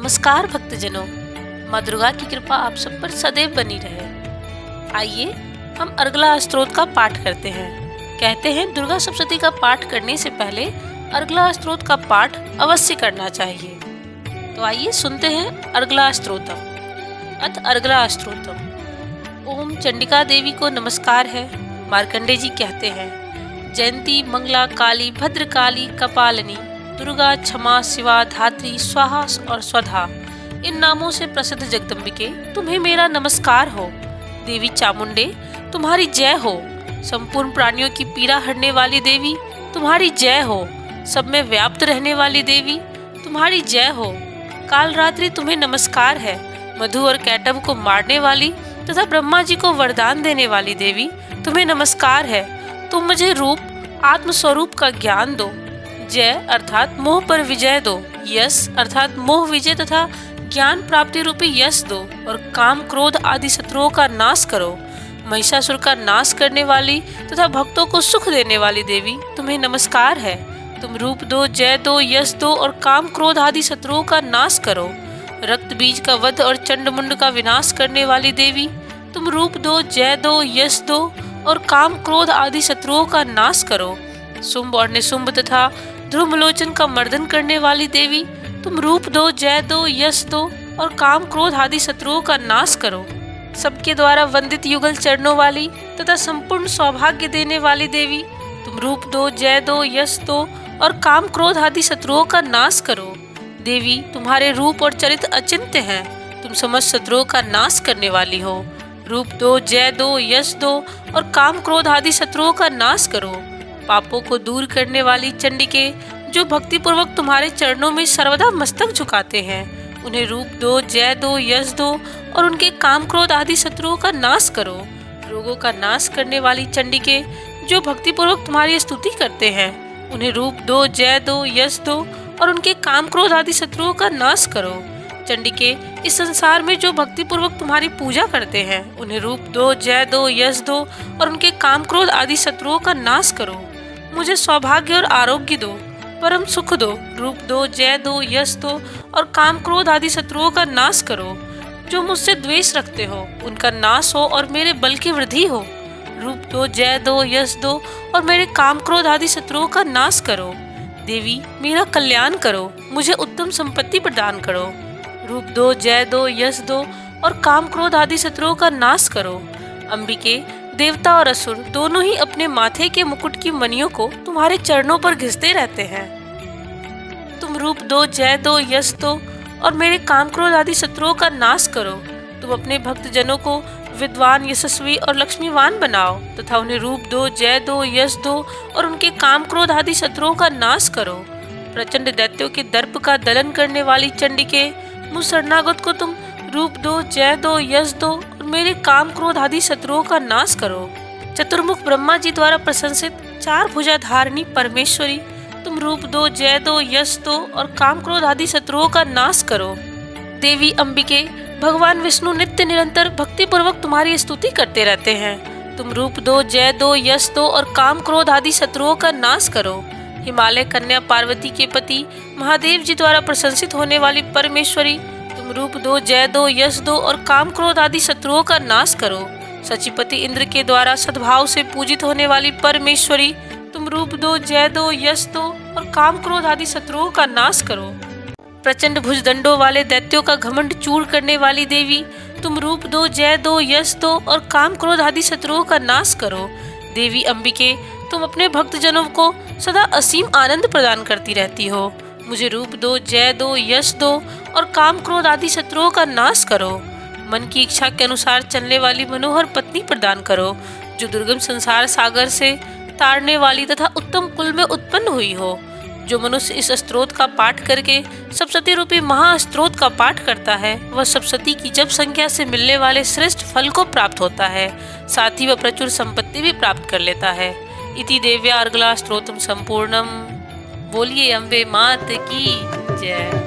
नमस्कार भक्तजनों, माँ दुर्गा की कृपा आप सब पर सदैव बनी रहे। आइए हम अर्गला स्तोत्र का पाठ करते हैं। कहते हैं दुर्गा सप्तशती का पाठ करने से पहले अर्गला स्तोत्र का पाठ अवश्य करना चाहिए। तो आइए सुनते हैं अर्गला स्तोत्रम। अथ अर्गला स्तोत्रम। ओम चंडिका देवी को नमस्कार है। मार्कंडे जी कहते हैं, जयंती मंगला काली भद्रकाली कपालिनी दुर्गा क्षमा शिवा धात्री स्वाहा और स्वधा, इन नामों से प्रसिद्ध जगदम्बिके तुम्हें मेरा नमस्कार हो। देवी चामुंडे तुम्हारी जय हो। संपूर्ण प्राणियों की पीड़ा हरने वाली देवी तुम्हारी जय हो। सब में व्याप्त रहने वाली देवी तुम्हारी जय हो। काल रात्रि तुम्हें नमस्कार है। मधु और कैटव को मारने वाली तथा ब्रह्मा जी को वरदान देने वाली देवी तुम्हें नमस्कार है। तुम मुझे रूप आत्म स्वरूप का ज्ञान दो। जय अर्थात मोह पर विजय दो। यश अर्थात मोह विजय तथा ज्ञान प्राप्ति रूपी यश दो। और काम क्रोध आदि शत्रुओं का नाश करो। महिषासुर का नाश करने वाली तथा भक्तों को सुख देने वाली देवी तुम्हें नमस्कार है। तुम रूप दो, जय दो, यश दो और काम क्रोध आदि शत्रुओं का नाश करो। रक्त बीज का वध और चंड मुंड का विनाश करने वाली देवी तुम रूप दो, जय दो, यश दो और काम क्रोध आदि शत्रुओं का नाश करो। शुंभ और निशुंभ तथा ध्रुवलोचन का मर्दन करने वाली देवी तुम रूप दो, जय दो, यश दो और काम क्रोध आदि शत्रुओं का नाश करो। सबके द्वारा वंदित युगल चरणों वाली तथा संपूर्ण सौभाग्य देने वाली देवी तुम रूप दो, जय दो, यश दो और काम क्रोध आदि शत्रुओं का नाश करो। देवी तुम्हारे रूप और चरित्र अचिंत्य हैं। तुम समस्त शत्रुओं का नाश करने वाली हो। रूप दो, जय दो, यश दो और काम क्रोध आदि शत्रुओं का नाश करो। पापों को दूर करने वाली चंडिके जो भक्ति पूर्वक तुम्हारे चरणों में सर्वदा मस्तक झुकाते हैं, उन्हें रूप दो, जय दो, यश दो और उनके काम क्रोध आदि शत्रुओं का नाश करो। रोगों का नाश करने वाली चंडिके जो भक्ति पूर्वक तुम्हारी स्तुति करते हैं, उन्हें रूप दो, जय दो, यश दो और उनके काम क्रोध आदि शत्रुओं का नाश करो। चंडिके इस संसार में जो भक्ति पूर्वक तुम्हारी पूजा करते हैं, उन्हें रूप दो, जय दो, यश दो और उनके काम क्रोध आदि शत्रुओं का नाश करो। मुझे सौभाग्य और आरोग्य दो, परम सुख दो। रूप दो, जय दो, यश दो और काम क्रोध आदि शत्रुओं का नाश करो। जो मुझसे द्वेष रखते हो उनका नाश हो और मेरे बल की वृद्धि हो। रूप दो, जय दो, यश दो और मेरे काम क्रोध आदि शत्रुओं का नाश करो। देवी मेरा कल्याण करो, मुझे उत्तम संपत्ति प्रदान करो। रूप दो, जय दो, यश दो और काम क्रोध आदि शत्रुओं का नाश करो। अंबिके देवता और असुर दोनों ही अपने माथे के मुकुट की मणियों को तुम्हारे चरणों पर घिसते रहते हैं। तुम रूप दो, जय दो, यश दो और मेरे काम क्रोध आदि शत्रुओं का नाश करो। तुम अपने भक्त जनों को विद्वान, यशस्वी और लक्ष्मीवान बनाओ तथा उन्हें रूप दो, जय दो, यश दो और उनके काम क्रोध आदि शत्रुओं का नाश करो। प्रचंड दैत्यों के दर्प का दलन करने वाली चंडिके मुझ शरणागत को तुम रूप दो, जय दो, यश दो और मेरे काम क्रोध आदि शत्रुओं का नाश करो। चतुर्मुख ब्रह्मा जी द्वारा प्रशंसित चार भुजा धारिणी परमेश्वरी तुम रूप दो, जय दो, यश दो और काम क्रोध आदि शत्रुओं का नाश करो। देवी अंबिके भगवान विष्णु नित्य निरंतर भक्ति पूर्वक तुम्हारी स्तुति करते रहते हैं। तुम रूप दो, जय दो, यश दो और काम क्रोध आदि शत्रुओं का नाश करो। हिमालय कन्या पार्वती के पति महादेव जी द्वारा प्रशंसित होने वाली परमेश्वरी तुम रूप दो, जय दो, यश दो और काम क्रोध आदि शत्रुओं का नाश करो। सचिपति इंद्र के द्वारा सद्भाव से पूजित होने वाली परमेश्वरी तुम रूप दो, जय दो, यश दो और काम क्रोध आदि शत्रुओं का नाश करो। प्रचंड भुजदंडों वाले दैत्यों का घमंड चूर करने वाली देवी तुम रूप दो, जय दो, यश दो और काम क्रोध आदि शत्रुओं का नाश करो। देवी अंबिके तुम अपने भक्तजनों को सदा असीम आनंद प्रदान करती रहती हो। मुझे रूप दो, जय दो, यश दो और काम क्रोध आदि शत्रुओं का नाश करो। मन की इच्छा के अनुसार चलने वाली मनोहर पत्नी प्रदान करो, जो दुर्गम संसार सागर से तारने वाली तथा उत्तम कुल में उत्पन्न हुई हो। जो मनुष्य इस स्तोत्र का पाठ करके सप्तशती रूपी महास्तोत्र का पाठ करता है, वह सप्तशती की जप संख्या से मिलने वाले श्रेष्ठ फल को प्राप्त होता है। साथ ही वह प्रचुर संपत्ति भी प्राप्त कर लेता है। इति देव्या अर्गला स्तोत्रम संपूर्णम। बोलिए अम्बे मात की जय।